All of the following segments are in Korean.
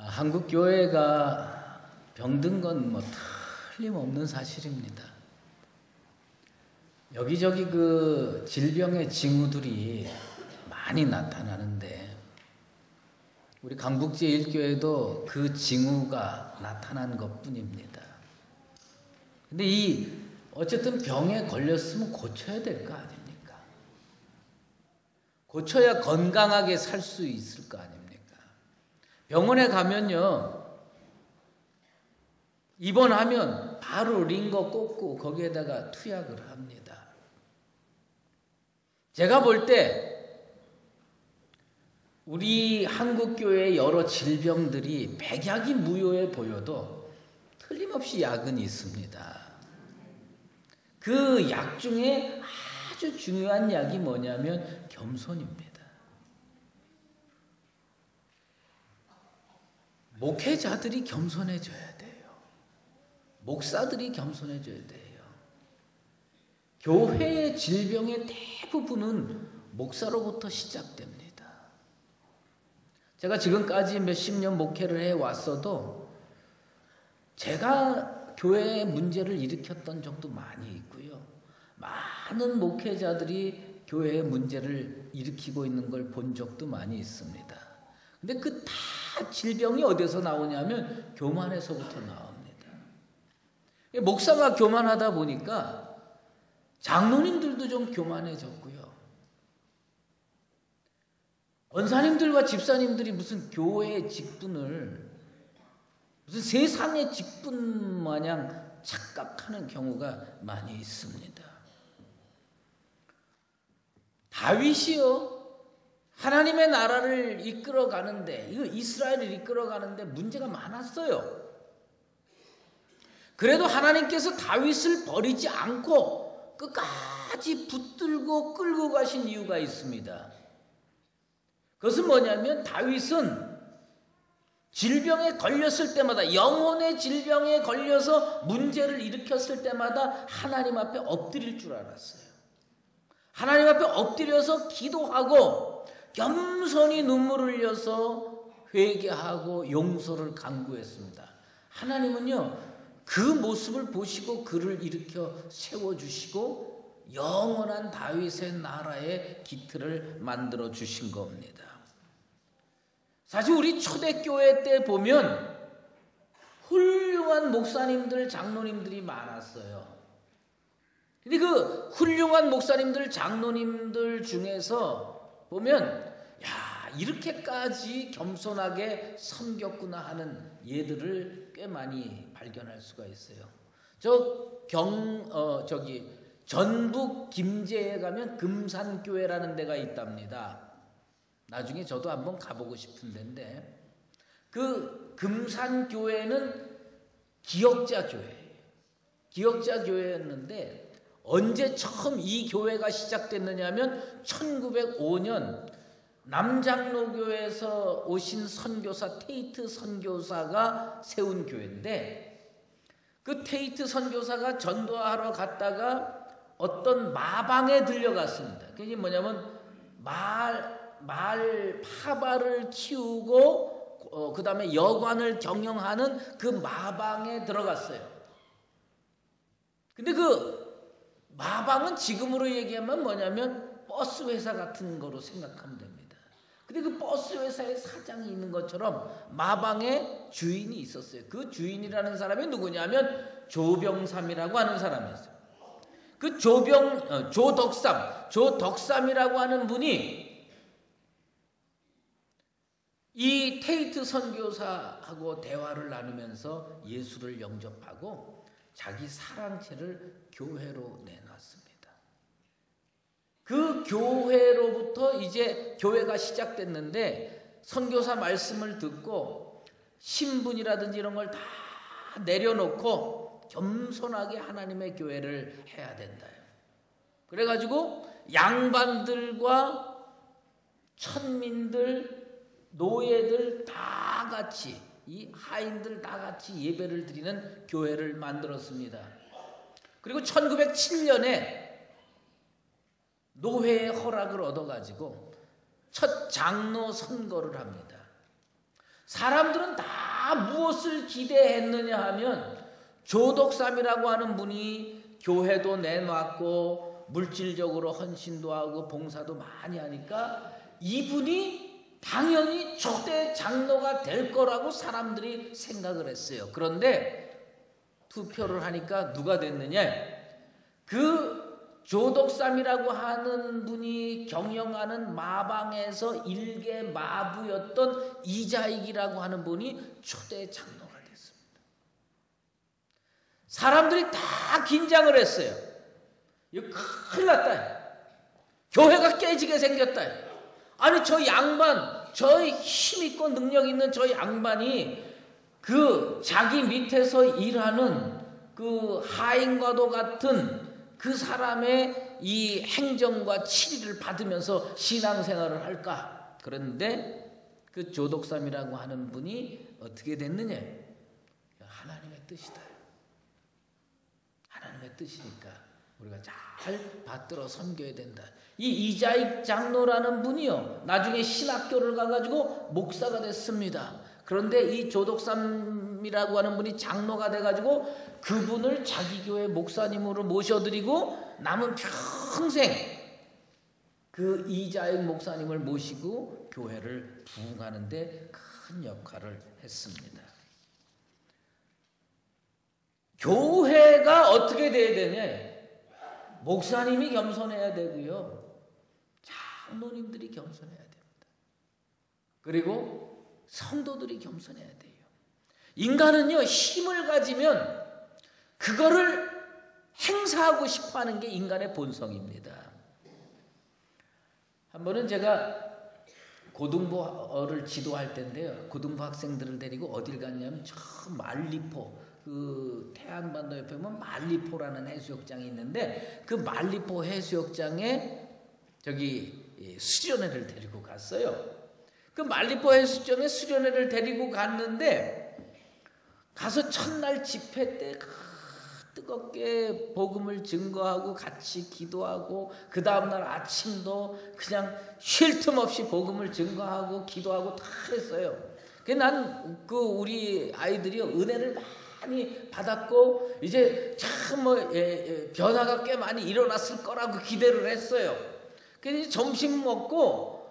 한국 교회가 병든 건 뭐 틀림없는 사실입니다. 여기저기 그 질병의 징후들이 많이 나타나는데 우리 강북제1교회도 그 징후가 나타난 것뿐입니다. 근데 어쨌든 병에 걸렸으면 고쳐야 될 거 아닙니까? 고쳐야 건강하게 살 수 있을 거 아닙니까? 병원에 가면요, 입원하면 바로 링거 꽂고 거기에다가 투약을 합니다. 제가 볼 때 우리 한국교회의 여러 질병들이 백약이 무효해 보여도 틀림없이 약은 있습니다. 그 약 중에 아주 중요한 약이 뭐냐면 겸손입니다. 목회자들이 겸손해져야 돼요. 목사들이 겸손해져야 돼요. 교회의 질병의 대부분은 목사로부터 시작됩니다. 제가 지금까지 몇십 년 목회를 해왔어도 제가 교회의 문제를 일으켰던 적도 많이 있고요. 많은 목회자들이 교회의 문제를 일으키고 있는 걸 본 적도 많이 있습니다. 근데 그 다 질병이 어디서 나오냐면 교만에서부터 나옵니다. 목사가 교만하다 보니까 장로님들도 좀 교만해졌고요. 원사님들과 집사님들이 무슨 교회의 직분을 무슨 세상의 직분 마냥 착각하는 경우가 많이 있습니다. 다윗이요, 하나님의 나라를 이끌어가는데, 이스라엘을 이끌어가는데 문제가 많았어요. 그래도 하나님께서 다윗을 버리지 않고 끝까지 붙들고 끌고 가신 이유가 있습니다. 그것은 뭐냐면 다윗은 질병에 걸렸을 때마다, 영혼의 질병에 걸려서 문제를 일으켰을 때마다 하나님 앞에 엎드릴 줄 알았어요. 하나님 앞에 엎드려서 기도하고 겸손히 눈물을 흘려서 회개하고 용서를 간구했습니다. 하나님은요, 그 모습을 보시고 그를 일으켜 세워주시고 영원한 다윗의 나라의 기틀을 만들어 주신 겁니다. 사실 우리 초대교회 때 보면 훌륭한 목사님들, 장로님들이 많았어요. 근데 그 훌륭한 목사님들, 장로님들 중에서 보면, 야, 이렇게까지 겸손하게 섬겼구나 하는 예들을 꽤 많이 발견할 수가 있어요. 전북 김제에 가면 금산교회라는 데가 있답니다. 나중에 저도 한번 가보고 싶은 데인데, 그 금산교회는 기역자 교회예요. 기역자 교회였는데 언제 처음 이 교회가 시작됐느냐 하면 1905년 남장로교에서 오신 선교사 테이트 선교사가 세운 교회인데, 그 테이트 선교사가 전도하러 갔다가 어떤 마방에 들려갔습니다. 그게 뭐냐면 파발을 키우고 그 다음에 여관을 경영하는 그 마방에 들어갔어요. 근데 그 마방은 지금으로 얘기하면 뭐냐면 버스 회사 같은 거로 생각하면 됩니다. 근데 그 버스 회사에 사장이 있는 것처럼 마방에 주인이 있었어요. 그 주인이라는 사람이 누구냐면 조병삼이라고 하는 사람이었어요. 그 조덕삼이라고 하는 분이 이 테이트 선교사하고 대화를 나누면서 예수를 영접하고 자기 사랑채를 교회로 내놨습니다. 그 교회로부터 이제 교회가 시작됐는데, 선교사 말씀을 듣고 신분이라든지 이런 걸 다 내려놓고 겸손하게 하나님의 교회를 해야 된다. 그래가지고 양반들과 천민들, 노예들 다 같이, 이 하인들 다 같이 예배를 드리는 교회를 만들었습니다. 그리고 1907년에 노회의 허락을 얻어가지고 첫 장로 선거를 합니다. 사람들은 다 무엇을 기대했느냐 하면 조덕삼이라고 하는 분이 교회도 내놨고 물질적으로 헌신도 하고 봉사도 많이 하니까 이분이 당연히 초대 장로가 될 거라고 사람들이 생각을 했어요. 그런데 투표를 하니까 누가 됐느냐? 그 조덕삼이라고 하는 분이 경영하는 마방에서 일개 마부였던 이자익이라고 하는 분이 초대 장로가 됐습니다. 사람들이 다 긴장을 했어요. 이거 큰일 났다. 교회가 깨지게 생겼다. 아니 저 양반, 저 힘있고 능력 있는 저 양반이 그 자기 밑에서 일하는 그 하인과도 같은 그 사람의 이 행정과 치리를 받으면서 신앙생활을 할까? 그런데 그 조덕삼이라고 하는 분이 어떻게 됐느냐? 하나님의 뜻이다. 하나님의 뜻이니까 우리가 잘 받들어 섬겨야 된다. 이 이자익 장로라는 분이요, 나중에 신학교를 가가지고 목사가 됐습니다. 그런데 이 조덕삼이라고 하는 분이 장로가 돼가지고 그분을 자기 교회 목사님으로 모셔드리고 남은 평생 그 이자익 목사님을 모시고 교회를 부흥하는 데 큰 역할을 했습니다. 교회가 어떻게 돼야 되냐? 목사님이 겸손해야 되고요, 장로님들이 겸손해야 됩니다. 그리고 성도들이 겸손해야 돼요. 인간은요, 힘을 가지면 그거를 행사하고 싶어하는 게 인간의 본성입니다. 한 번은 제가 고등부를 지도할 때인데요, 고등부 학생들을 데리고 어딜 갔냐면 저 말리포, 그 태안반도 옆에 보면 말리포라는 해수욕장이 있는데 그 말리포 해수욕장에 저기 수련회를 데리고 갔어요. 그 말리포 해수욕장에 수련회를 데리고 갔는데 가서 첫날 집회 때 뜨겁게 복음을 증거하고 같이 기도하고 그 다음날 아침도 그냥 쉴 틈 없이 복음을 증거하고 기도하고 다 했어요. 난 그 우리 아이들이요, 은혜를 많이 받았고 이제 참 변화가 꽤 많이 일어났을 거라고 기대를 했어요. 그래서 점심 먹고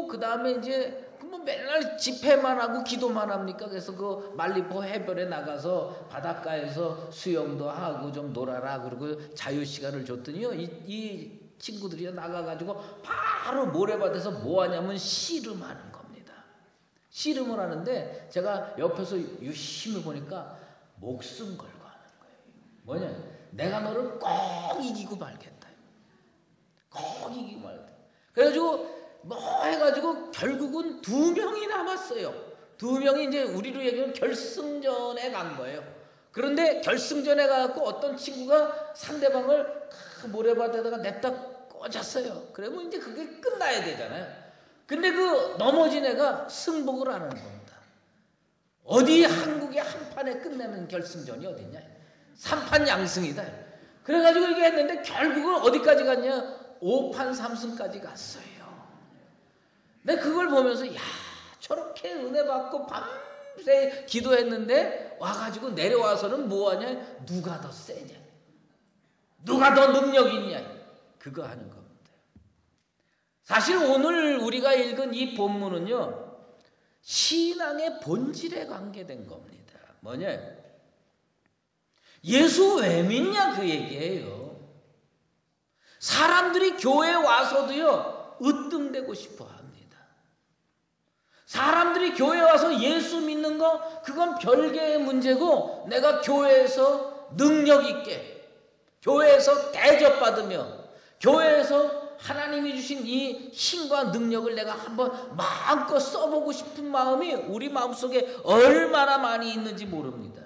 그 다음에 이제 뭐 맨날 집회만 하고 기도만 합니까? 그래서 그 말리포 해변에 나가서 바닷가에서 수영도 하고 좀 놀아라 그러고 자유 시간을 줬더니요, 이 친구들이 나가가지고 바로 모래밭에서 뭐 하냐면 씨름하는 겁니다. 씨름을 하는데 제가 옆에서 유심히 보니까 목숨 걸고 하는 거예요. 뭐냐? 내가 너를 꼭 이기고 말겠다. 꼭 이기고 말겠다. 그래가지고 뭐 해가지고 결국은 2명이 남았어요. 2명이 이제 우리로 얘기하면 결승전에 간 거예요. 그런데 결승전에 가갖고 어떤 친구가 상대방을 모래밭에다가 냅다 꽂았어요. 그러면 이제 그게 끝나야 되잖아요. 근데 그 넘어진 애가 승복을 하는 겁니다. 어디 한국이 한 판에 끝내는 결승전이 어딨냐? 3판 양승이다. 그래가지고 이게 했는데 결국은 어디까지 갔냐? 5판 3승까지 갔어요. 근데 그걸 보면서 야, 저렇게 은혜 받고 밤새 기도했는데 와가지고 내려와서는 뭐하냐? 누가 더 세냐? 누가 더 능력 있냐? 그거 하는 겁니다. 사실 오늘 우리가 읽은 이 본문은요, 신앙의 본질에 관계된 겁니다. 뭐냐? 예수 왜 믿냐 그 얘기예요. 사람들이 교회에 와서도요, 으뜸되고 싶어 합니다. 사람들이 교회에 와서 예수 믿는 거 그건 별개의 문제고, 내가 교회에서 능력 있게, 교회에서 대접받으며, 교회에서 하나님이 주신 이 힘과 능력을 내가 한번 마음껏 써보고 싶은 마음이 우리 마음속에 얼마나 많이 있는지 모릅니다.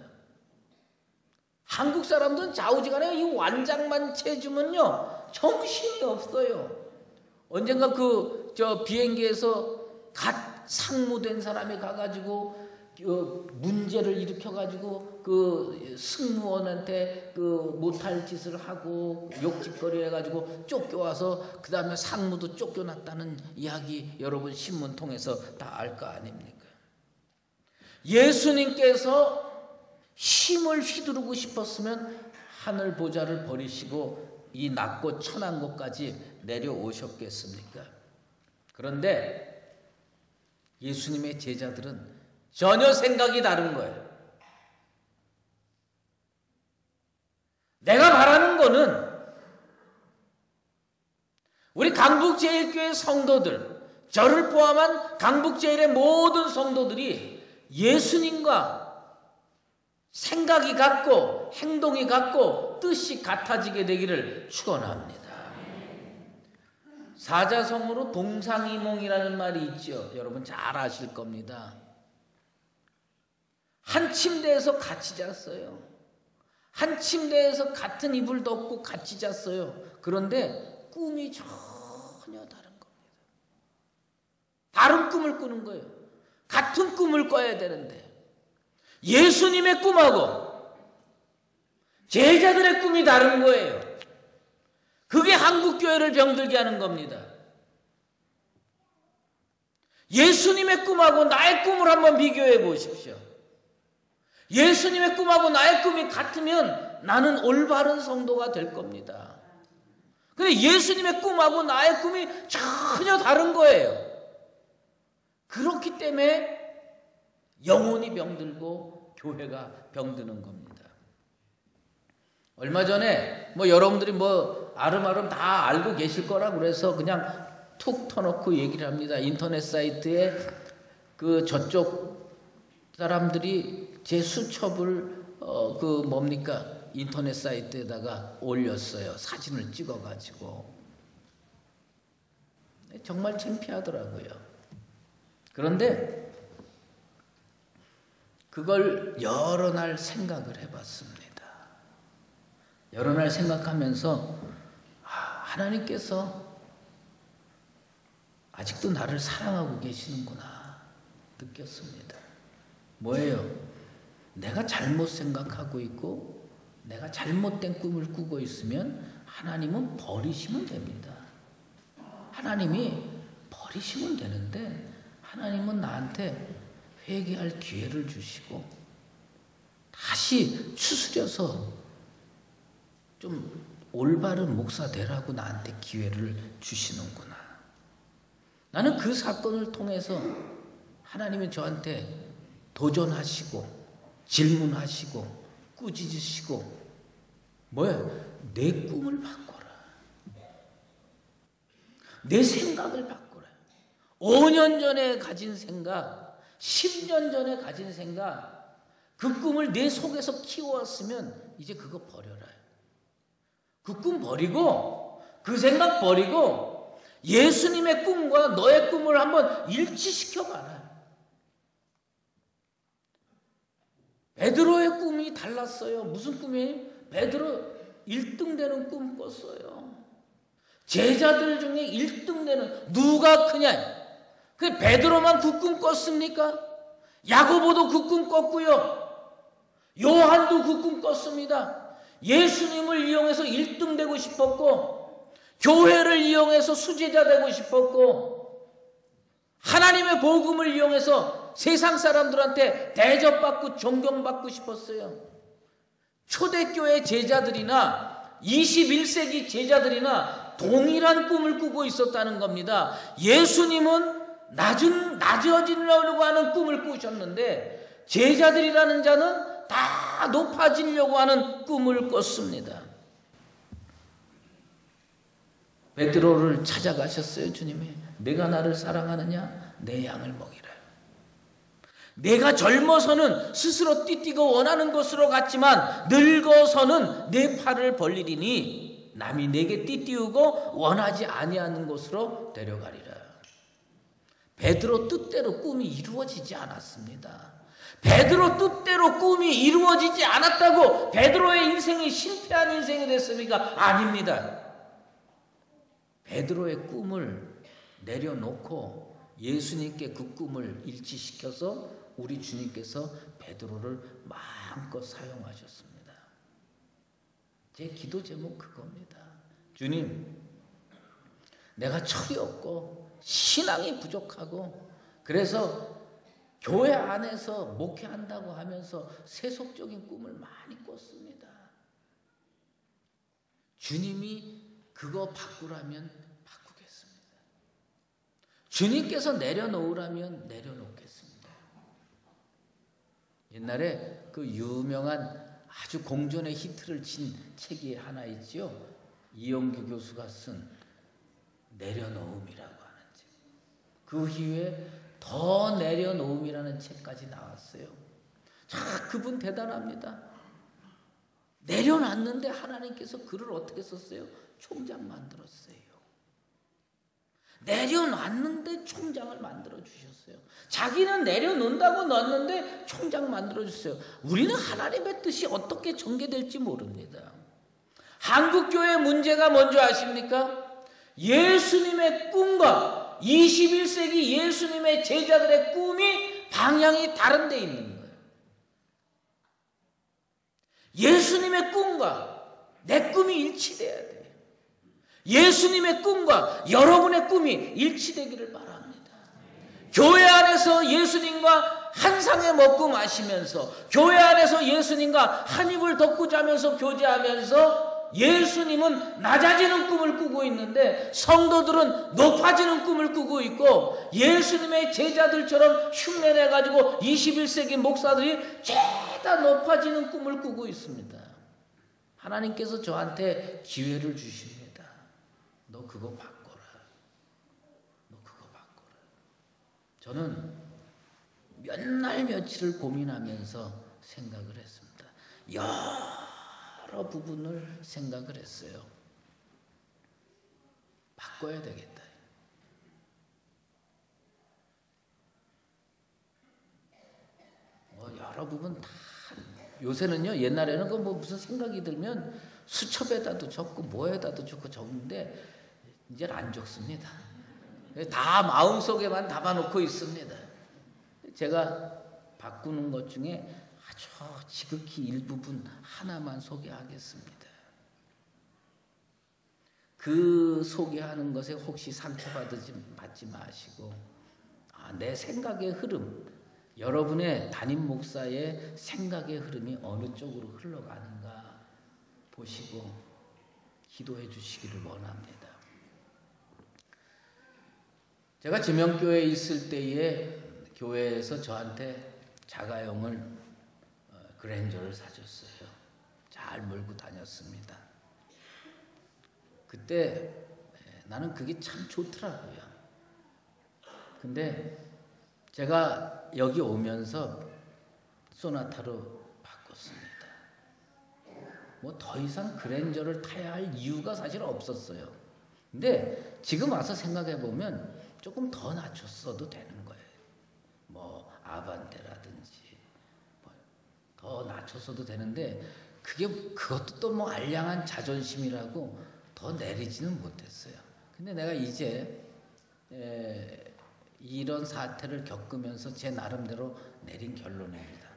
한국 사람들은 좌우지간에 이 완장만 채주면요, 정신이 없어요. 언젠가 비행기에서 갓 상무된 사람이 가가지고 문제를 일으켜가지고 그 승무원한테 그 못할 짓을 하고 욕짓거리 해가지고 쫓겨와서 그 다음에 상무도 쫓겨났다는 이야기 여러분 신문 통해서 다 알 거 아닙니까? 예수님께서 힘을 휘두르고 싶었으면 하늘 보좌를 버리시고 이 낮고 천한 곳까지 내려오셨겠습니까? 그런데 예수님의 제자들은 전혀 생각이 다른 거예요. 내가 바라는 거는 우리 강북제일교회 성도들, 저를 포함한 강북제일의 모든 성도들이 예수님과 생각이 같고 행동이 같고 뜻이 같아지게 되기를 축원합니다. 사자성어로 동상이몽이라는 말이 있죠. 여러분 잘 아실 겁니다. 한 침대에서 같이 잤어요. 한 침대에서 같은 이불 덮고 같이 잤어요. 그런데 꿈이 전혀 다른 겁니다. 다른 꿈을 꾸는 거예요. 같은 꿈을 꿔야 되는데 예수님의 꿈하고 제자들의 꿈이 다른 거예요. 그게 한국교회를 병들게 하는 겁니다. 예수님의 꿈하고 나의 꿈을 한번 비교해 보십시오. 예수님의 꿈하고 나의 꿈이 같으면 나는 올바른 성도가 될 겁니다. 근데 예수님의 꿈하고 나의 꿈이 전혀 다른 거예요. 그렇기 때문에 영혼이 병들고 교회가 병드는 겁니다. 얼마 전에 여러분들이 아름아름 다 알고 계실 거라 그래서 그냥 툭 터놓고 얘기를 합니다. 인터넷 사이트에 그 저쪽 사람들이 제 수첩을 인터넷 사이트에다가 올렸어요. 사진을 찍어가지고. 정말 창피하더라고요. 그런데 그걸 여러 날 생각을 해봤습니다. 여러 날 생각하면서 하나님께서 아직도 나를 사랑하고 계시는구나 느꼈습니다. 뭐예요? 내가 잘못 생각하고 있고 내가 잘못된 꿈을 꾸고 있으면 하나님은 버리시면 됩니다. 하나님이 버리시면 되는데 하나님은 나한테 회개할 기회를 주시고 다시 추스려서 좀 올바른 목사 되라고 나한테 기회를 주시는구나. 나는 그 사건을 통해서 하나님이 저한테 도전하시고 질문하시고 꾸짖으시고 내 꿈을 바꿔라. 내 생각을 바꿔라. 5년 전에 가진 생각, 10년 전에 가진 생각, 그 꿈을 내 속에서 키워왔으면 이제 그거 버려라. 그 꿈 버리고 그 생각 버리고 예수님의 꿈과 너의 꿈을 한번 일치시켜봐라. 베드로의 꿈이 달랐어요. 무슨 꿈이에요? 베드로 1등 되는 꿈 꿨어요. 제자들 중에 1등 되는 누가 크냐? 그 베드로만 그 꿈 꿨습니까? 야고보도 그 꿈 꿨고요. 요한도 그 꿈 꿨습니다. 예수님을 이용해서 1등 되고 싶었고 교회를 이용해서 수제자 되고 싶었고 하나님의 복음을 이용해서 세상 사람들한테 대접받고 존경받고 싶었어요. 초대교회 제자들이나 21세기 제자들이나 동일한 꿈을 꾸고 있었다는 겁니다. 예수님은 낮아지려고 하는 꿈을 꾸셨는데 제자들이라는 자는 다 높아지려고 하는 꿈을 꿨습니다. 베드로를 찾아가셨어요. 주님이 내가 나를 사랑하느냐? 내 양을 먹이라. 내가 젊어서는 스스로 띠띠고 원하는 곳으로 갔지만 늙어서는 내 팔을 벌리리니 남이 내게 띠띠우고 원하지 아니하는 곳으로 데려가리라. 베드로 뜻대로 꿈이 이루어지지 않았습니다. 베드로 뜻대로 꿈이 이루어지지 않았다고 베드로의 인생이 실패한 인생이 됐습니까? 아닙니다. 베드로의 꿈을 내려놓고 예수님께 그 꿈을 일치시켜서 우리 주님께서 베드로를 마음껏 사용하셨습니다. 제 기도 제목 그겁니다. 주님, 내가 철이 없고 신앙이 부족하고 그래서 교회 안에서 목회한다고 하면서 세속적인 꿈을 많이 꿨습니다. 주님이 그거 바꾸라면 바꾸겠습니다. 주님께서 내려놓으라면 내려놓겠습니다. 옛날에 그 유명한 아주 공존의 히트를 친 책이 하나 있죠. 이용규 교수가 쓴 내려놓음이라고 하는 책. 그 이후에 더 내려놓음이라는 책까지 나왔어요. 자, 그분 대단합니다. 내려놨는데 하나님께서 그를 어떻게 썼어요? 총장 만들었어요. 내려놨는데 총장을 만들어 주셨어요. 자기는 내려놓는다고 넣었는데 총장 만들어 주셨어요. 우리는 하나님의 뜻이 어떻게 전개될지 모릅니다. 한국교회 문제가 뭔지 아십니까? 예수님의 꿈과 21세기 예수님의 제자들의 꿈이 방향이 다른 데 있는 거예요. 예수님의 꿈과 내 꿈이 일치돼야 돼요. 예수님의 꿈과 여러분의 꿈이 일치되기를 바랍니다. 교회 안에서 예수님과 한 상에 먹고 마시면서, 교회 안에서 예수님과 한 입을 덮고 자면서 교제하면서 예수님은 낮아지는 꿈을 꾸고 있는데 성도들은 높아지는 꿈을 꾸고 있고, 예수님의 제자들처럼 흉내내가지고 21세기 목사들이 죄다 높아지는 꿈을 꾸고 있습니다. 하나님께서 저한테 기회를 주십니다. 너 그거 바꿔라. 너 그거 바꿔라. 저는 몇 날 며칠을 고민하면서 생각을 했습니다. 여러 부분을 생각을 했어요. 바꿔야 되겠다. 여러 부분 다 요새는요, 옛날에는 그 뭐 무슨 생각이 들면 수첩에다도 적고 뭐에다도 적고 적는데 이제는 안 적습니다. 다 마음속에만 담아놓고 있습니다. 제가 바꾸는 것 중에 아주 지극히 일부분 하나만 소개하겠습니다. 그 소개하는 것에 혹시 상처받지 마시고, 내 생각의 흐름, 여러분의 담임 목사의 생각의 흐름이 어느 쪽으로 흘러가는가 보시고 기도해 주시기를 원합니다. 제가 지명교회에 있을 때에 교회에서 저한테 자가용을 그랜저를 사줬어요. 잘 몰고 다녔습니다. 그때 나는 그게 참 좋더라고요. 근데 제가 여기 오면서 소나타로 바꿨습니다. 뭐 더 이상 그랜저를 타야 할 이유가 사실 없었어요. 근데 지금 와서 생각해 보면 조금 더 낮췄어도 되는 거예요. 뭐 아반떼라든지 뭐 더 낮췄어도 되는데 그것도 또 뭐 알량한 자존심이라고 더 내리지는 못했어요. 근데 내가 이제 이런 사태를 겪으면서 제 나름대로 내린 결론입니다.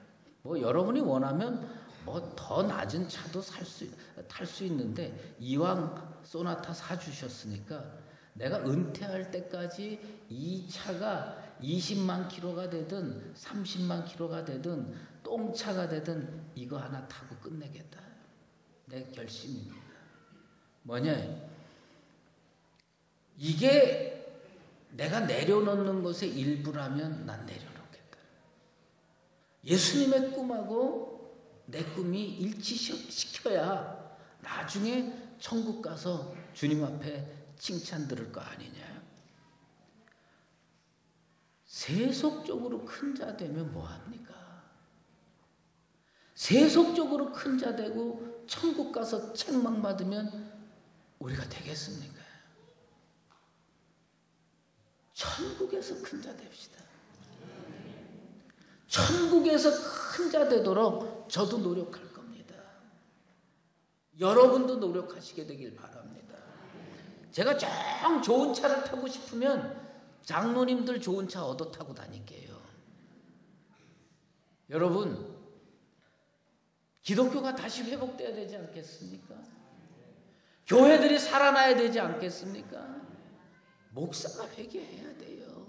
뭐 여러분이 원하면 뭐 더 낮은 차도 탈 수 있는데 이왕 소나타 사주셨으니까 내가 은퇴할 때까지 이 차가 20만 킬로가 되든 30만 킬로가 되든 똥차가 되든 이거 하나 타고 끝내겠다. 내 결심입니다. 뭐냐? 이게 내가 내려놓는 것의 일부라면 난 내려놓겠다. 예수님의 꿈하고 내 꿈이 일치시켜야 나중에 천국 가서 주님 앞에 칭찬 들을 거 아니냐. 세속적으로 큰 자 되면 뭐합니까? 세속적으로 큰 자 되고 천국 가서 책망 받으면 우리가 되겠습니까? 천국에서 큰 자 됩시다. 천국에서 큰 자 되도록 저도 노력할 겁니다. 여러분도 노력하시게 되길 바랍니다. 제가 좀 좋은 차를 타고 싶으면 장로님들 좋은 차 얻어 타고 다닐게요. 여러분, 기독교가 다시 회복돼야 되지 않겠습니까? 교회들이 살아나야 되지 않겠습니까? 목사가 회개해야 돼요.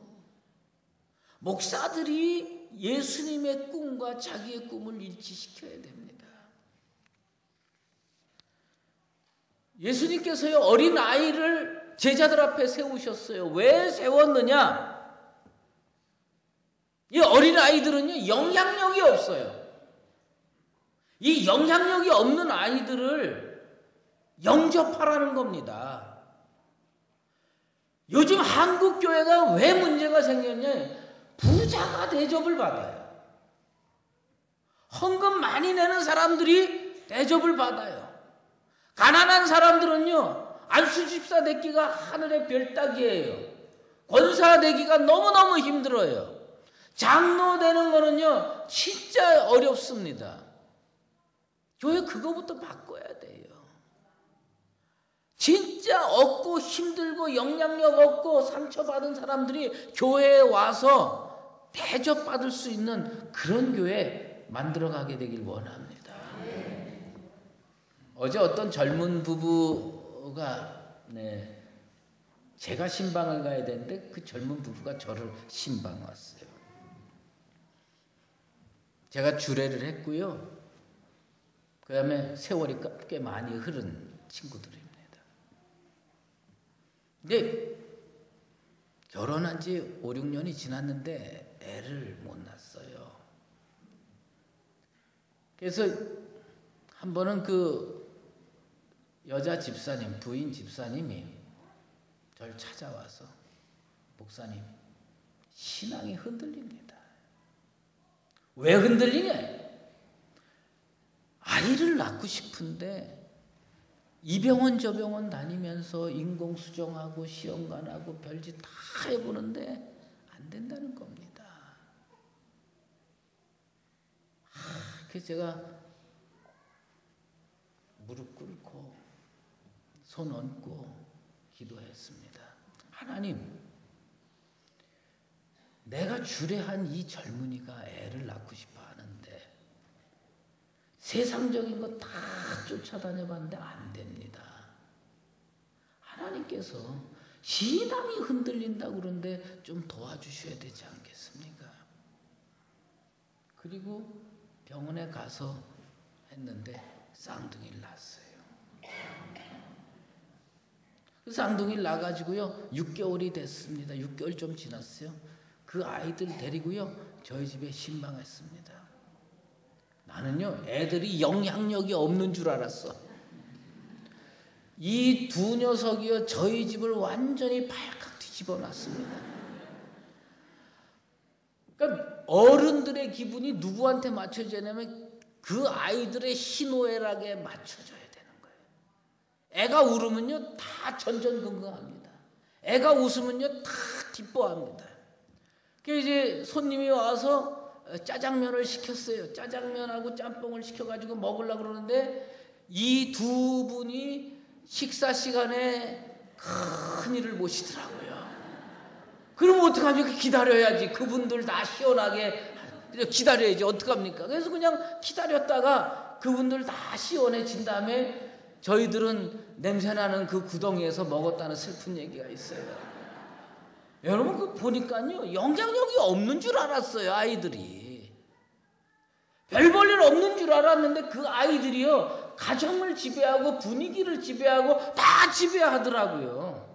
목사들이 예수님의 꿈과 자기의 꿈을 일치시켜야 됩니다. 예수님께서요, 어린 아이를 제자들 앞에 세우셨어요. 왜 세웠느냐? 이 어린 아이들은요, 영향력이 없어요. 이 영향력이 없는 아이들을 영접하라는 겁니다. 요즘 한국 교회가 왜 문제가 생겼냐? 부자가 대접을 받아요. 헌금 많이 내는 사람들이 대접을 받아요. 가난한 사람들은요, 안수 집사 되기가 하늘의 별 따기예요. 권사 되기가 너무너무 힘들어요. 장로 되는 거는요, 진짜 어렵습니다. 교회 그거부터 바꿔야 돼요. 진짜 없고 힘들고 영향력 없고 상처받은 사람들이 교회에 와서 대접받을 수 있는 그런 교회 만들어가게 되길 원합니다. 어제 어떤 젊은 부부가 제가 신방을 가야 되는데 그 젊은 부부가 저를 신방 왔어요. 제가 주례를 했고요. 그 다음에 세월이 꽤 많이 흐른 친구들입니다. 근데 결혼한 지 5, 6년이 지났는데 애를 못 낳았어요. 그래서 한 번은 그 여자 집사님, 부인 집사님이 저를 찾아와서 목사님, 신앙이 흔들립니다. 왜 흔들리냐? 아이를 낳고 싶은데 이 병원 저 병원 다니면서 인공수정하고 시험관하고 별짓 다 해보는데 안 된다는 겁니다. 그래서 제가 무릎 꿇고 손 얹고 기도했습니다. 하나님, 내가 주례한 이 젊은이가 애를 낳고 싶어 하는데 세상적인 거 다 쫓아다녀봤는데 안 됩니다. 하나님께서 신앙이 흔들린다고 그러는데 좀 도와주셔야 되지 않겠습니까? 그리고 병원에 가서 했는데 쌍둥이를 낳았어요. 그 쌍둥이를 낳아가지고요, 6개월이 됐습니다. 6개월 좀 지났어요. 그 아이들 데리고요, 저희 집에 신방했습니다. 나는요, 애들이 영향력이 없는 줄 알았어. 이 두 녀석이요, 저희 집을 완전히 발칵 뒤집어 놨습니다. 그러니까 어른들의 기분이 누구한테 맞춰져야 되냐면 그 아이들의 희노애락에 맞춰져야 되는 거예요. 애가 울으면요, 다 전전긍긍합니다. 애가 웃으면요, 다 기뻐합니다. 그래서 이제 손님이 와서 짜장면을 시켰어요. 짜장면하고 짬뽕을 시켜가지고 먹으려고 그러는데 이 두 분이 식사 시간에 큰일을 모시더라고요. 그럼 어떡하냐? 기다려야지. 그분들 다 시원하게 기다려야지. 어떡합니까? 그래서 그냥 기다렸다가 그분들 다 시원해진 다음에 저희들은 냄새나는 그 구덩이에서 먹었다는 슬픈 얘기가 있어요. 여러분, 그 보니까요, 영향력이 없는 줄 알았어요, 아이들이. 별 볼 일 없는 줄 알았는데 그 아이들이요, 가정을 지배하고 분위기를 지배하고 다 지배하더라고요.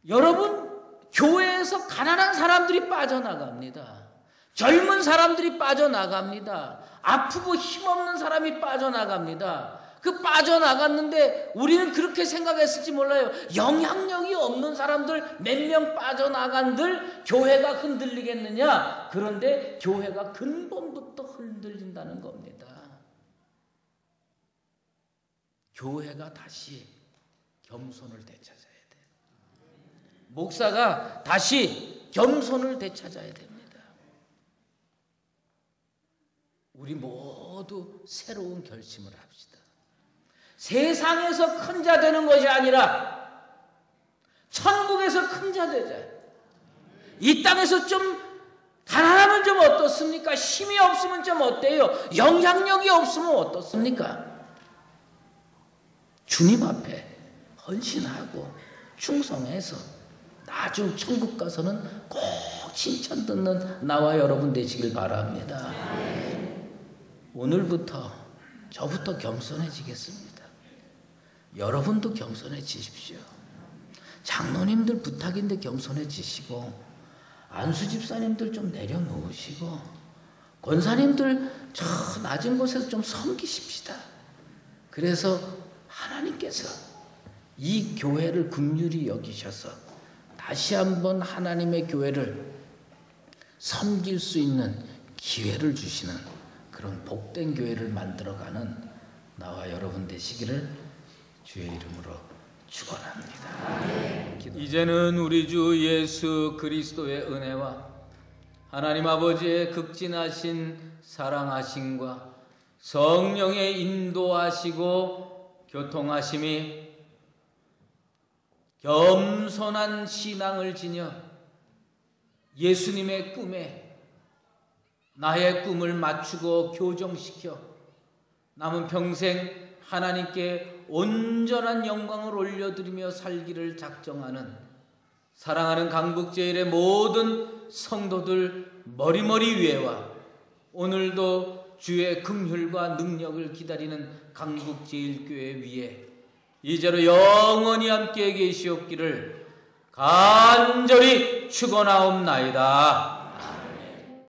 여러분, 교회에서 가난한 사람들이 빠져나갑니다. 젊은 사람들이 빠져나갑니다. 아프고 힘없는 사람이 빠져나갑니다. 그 빠져나갔는데 우리는 그렇게 생각했을지 몰라요. 영향력이 없는 사람들 몇 명 빠져나간들 교회가 흔들리겠느냐? 그런데 교회가 근본부터 흔들린다는 겁니다. 교회가 다시 겸손을 되찾아야 돼. 목사가 다시 겸손을 되찾아야 됩니다. 우리 모두 새로운 결심을 합시다. 세상에서 큰 자 되는 것이 아니라 천국에서 큰 자 되자. 이 땅에서 좀 가난하면 좀 어떻습니까? 힘이 없으면 좀 어때요? 영향력이 없으면 어떻습니까? 주님 앞에 헌신하고 충성해서 나중 천국 가서는 꼭 칭찬 듣는 나와 여러분 되시길 바랍니다. 오늘부터 저부터 겸손해지겠습니다. 여러분도 겸손해지십시오. 장로님들 부탁인데 겸손해지시고, 안수 집사님들 좀 내려놓으시고, 권사님들 저 낮은 곳에서 좀 섬기십시다. 그래서 하나님께서 이 교회를 긍휼히 여기셔서 다시 한번 하나님의 교회를 섬길 수 있는 기회를 주시는 그런 복된 교회를 만들어가는 나와 여러분 되시기를 주의 이름으로 축원합니다. 이제는 우리 주 예수 그리스도의 은혜와 하나님 아버지의 극진하신 사랑하심과 성령의 인도하시고 교통하심이 겸손한 신앙을 지녀 예수님의 꿈에 나의 꿈을 맞추고 교정시켜 남은 평생 하나님께 온전한 영광을 올려드리며 살기를 작정하는 사랑하는 강북제일의 모든 성도들 머리머리 위에와 오늘도 주의 긍휼과 능력을 기다리는 강북제일교회 위에 이제로 영원히 함께 계시옵기를 간절히 축원하옵나이다.